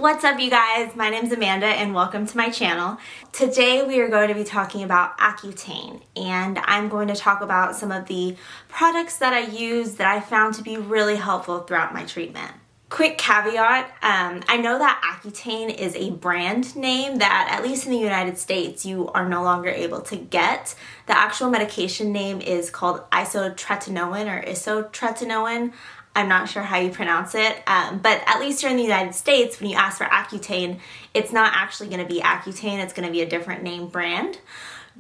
What's up, you guys? My name's Amanda and welcome to my channel. Today we are going to be talking about Accutane, and I'm going to talk about some of the products that I use that I found to be really helpful throughout my treatment. Quick caveat, I know that Accutane is a brand name that, at least in the United States, you are no longer able to get. The actual medication name is called Isotretinoin. I'm not sure how you pronounce it, but at least here in the United States, when you ask for Accutane, it's not actually going to be Accutane, it's going to be a different name brand.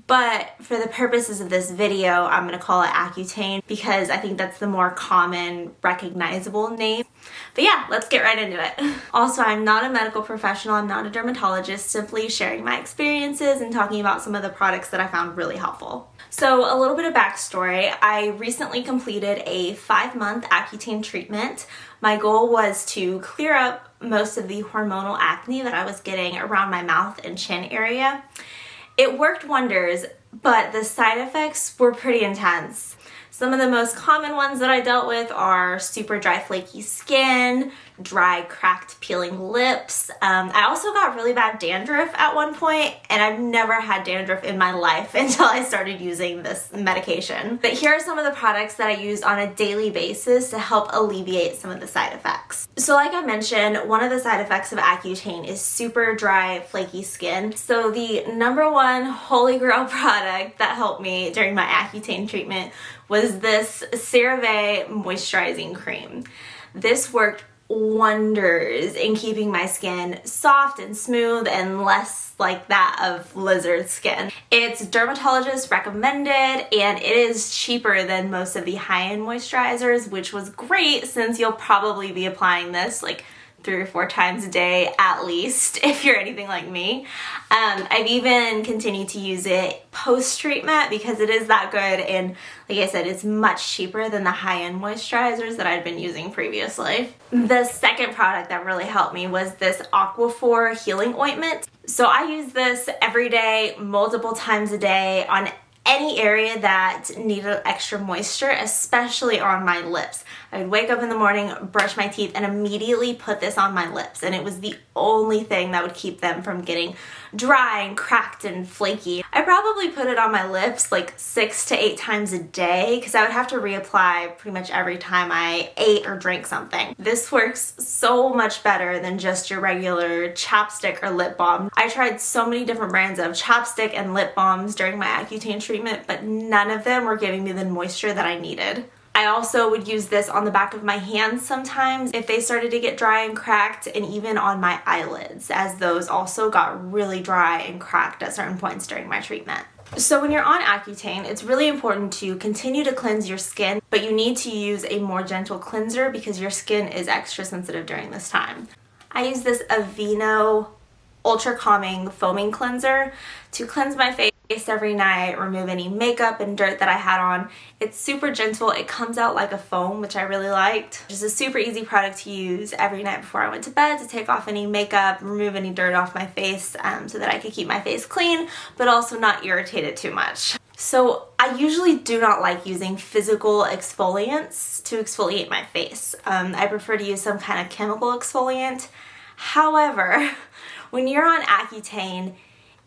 But for the purposes of this video, I'm going to call it Accutane because I think that's the more common, recognizable name. But yeah, let's get right into it. Also, I'm not a medical professional, I'm not a dermatologist, simply sharing my experiences and talking about some of the products that I found really helpful. So a little bit of backstory, I recently completed a 5-month Accutane treatment. My goal was to clear up most of the hormonal acne that I was getting around my mouth and chin area. It worked wonders, but the side effects were pretty intense. Some of the most common ones that I dealt with are super dry, flaky skin, dry, cracked, peeling lips. I also got really bad dandruff at one point, and I've never had dandruff in my life until I started using this medication. But here are some of the products that I use on a daily basis to help alleviate some of the side effects. So like I mentioned, one of the side effects of Accutane is super dry, flaky skin. So the number one holy grail product that helped me during my Accutane treatment was this Cerave Moisturizing Cream. This worked wonders in keeping my skin soft and smooth and less like that of lizard skin. It's dermatologist recommended and it is cheaper than most of the high-end moisturizers, which was great since you'll probably be applying this like 3 or 4 times a day at least, if you're anything like me. I've even continued to use it post-treatment because it is that good, and like I said, it's much cheaper than the high-end moisturizers that I'd been using previously. The second product that really helped me was this Aquaphor healing ointment. So I use this every day, multiple times a day on any area that needed extra moisture, especially on my lips. I would wake up in the morning, brush my teeth, and immediately put this on my lips, and it was the only thing that would keep them from getting dry and cracked and flaky. I probably put it on my lips like 6 to 8 times a day because I would have to reapply pretty much every time I ate or drank something. This works so much better than just your regular chapstick or lip balm. I tried so many different brands of chapstick and lip balms during my Accutane treatment, but none of them were giving me the moisture that I needed. I also would use this on the back of my hands sometimes if they started to get dry and cracked, and even on my eyelids, as those also got really dry and cracked at certain points during my treatment. So when you're on Accutane, it's really important to continue to cleanse your skin, but you need to use a more gentle cleanser because your skin is extra sensitive during this time. I use this Aveeno Ultra Calming Foaming Cleanser to cleanse my face every night, remove any makeup and dirt that I had on. It's super gentle. It comes out like a foam, which I really liked. It's a super easy product to use every night before I went to bed to take off any makeup, remove any dirt off my face so that I could keep my face clean, but also not irritate it too much. So I usually do not like using physical exfoliants to exfoliate my face. I prefer to use some kind of chemical exfoliant. However, when you're on Accutane,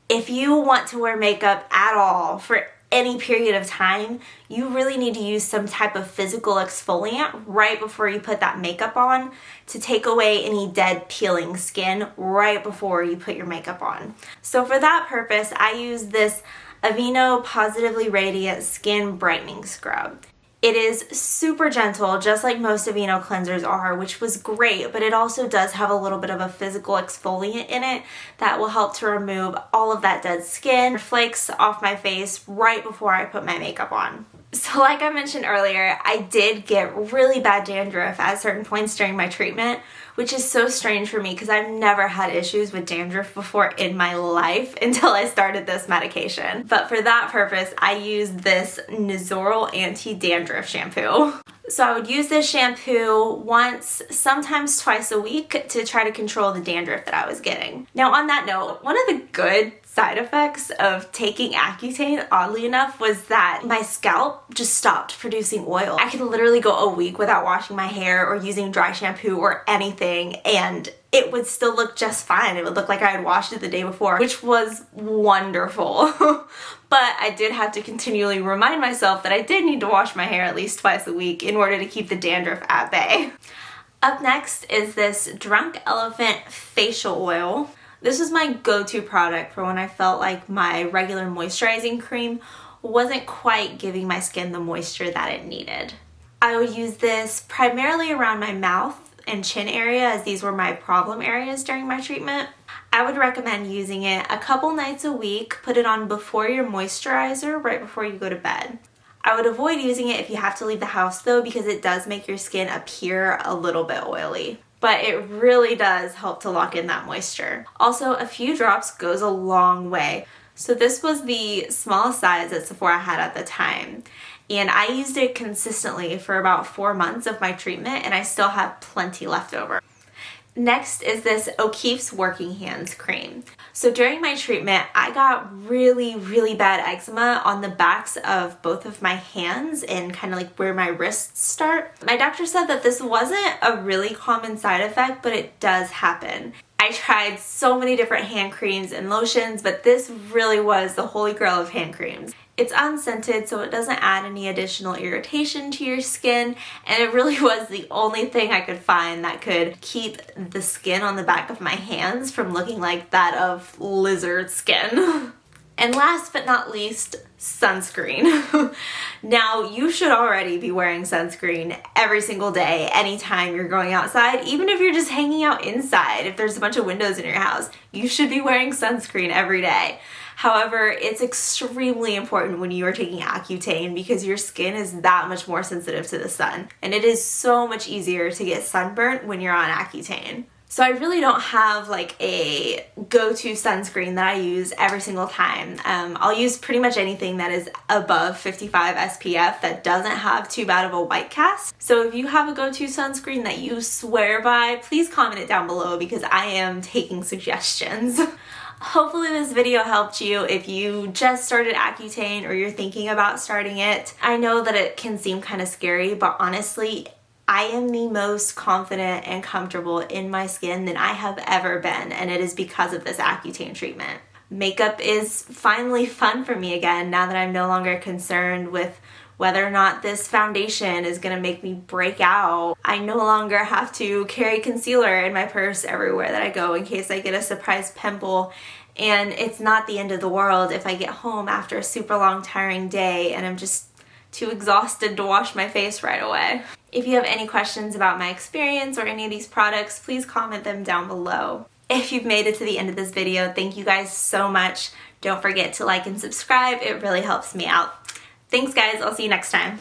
if you want to wear makeup at all for any period of time, you really need to use some type of physical exfoliant right before you put that makeup on to take away any dead peeling skin right before you put your makeup on. So for that purpose, I use this Aveeno Positively Radiant Skin Brightening Scrub. It is super gentle, just like most Aveeno cleansers are, which was great, but it also does have a little bit of a physical exfoliant in it that will help to remove all of that dead skin, flakes off my face right before I put my makeup on. So like I mentioned earlier, I did get really bad dandruff at certain points during my treatment, which is so strange for me because I've never had issues with dandruff before in my life until I started this medication. But for that purpose, I used this Nizoral Anti-Dandruff Shampoo. So I would use this shampoo once, sometimes twice a week to try to control the dandruff that I was getting. Now on that note, one of the good side effects of taking Accutane, oddly enough, was that my scalp just stopped producing oil. I could literally go a week without washing my hair or using dry shampoo or anything, and it would still look just fine. It would look like I had washed it the day before, which was wonderful. But I did have to continually remind myself that I did need to wash my hair at least twice a week in order to keep the dandruff at bay. Up next is this Drunk Elephant facial oil. This was my go-to product for when I felt like my regular moisturizing cream wasn't quite giving my skin the moisture that it needed. I would use this primarily around my mouth and chin area, as these were my problem areas during my treatment. I would recommend using it a couple nights a week. Put it on before your moisturizer, right before you go to bed. I would avoid using it if you have to leave the house though, because it does make your skin appear a little bit oily. But it really does help to lock in that moisture. Also, a few drops goes a long way. So this was the smallest size that Sephora had at the time. And I used it consistently for about 4 months of my treatment, and I still have plenty left over. Next is this O'Keeffe's Working Hands cream. So during my treatment, I got really bad eczema on the backs of both of my hands and kind of like where my wrists start. My doctor said that this wasn't a really common side effect, but it does happen. I tried so many different hand creams and lotions, but this really was the holy grail of hand creams. It's unscented, so it doesn't add any additional irritation to your skin, and it really was the only thing I could find that could keep the skin on the back of my hands from looking like that of lizard skin. And last but not least, sunscreen. Now, you should already be wearing sunscreen every single day, anytime you're going outside, even if you're just hanging out inside. If there's a bunch of windows in your house, you should be wearing sunscreen every day. However, it's extremely important when you are taking Accutane because your skin is that much more sensitive to the sun, and it is so much easier to get sunburnt when you're on Accutane. So I really don't have like a go-to sunscreen that I use every single time. I'll use pretty much anything that is above 55 SPF that doesn't have too bad of a white cast. So if you have a go-to sunscreen that you swear by, please comment it down below because I am taking suggestions. Hopefully this video helped you if you just started Accutane or you're thinking about starting it. I know that it can seem kind of scary, but honestly, I am the most confident and comfortable in my skin than I have ever been, and it is because of this Accutane treatment. Makeup is finally fun for me again now that I'm no longer concerned with whether or not this foundation is gonna make me break out. I no longer have to carry concealer in my purse everywhere that I go in case I get a surprise pimple, and it's not the end of the world if I get home after a super long tiring day and I'm just too exhausted to wash my face right away. If you have any questions about my experience or any of these products, please comment them down below. If you've made it to the end of this video, thank you guys so much. Don't forget to like and subscribe. It really helps me out. Thanks guys, I'll see you next time.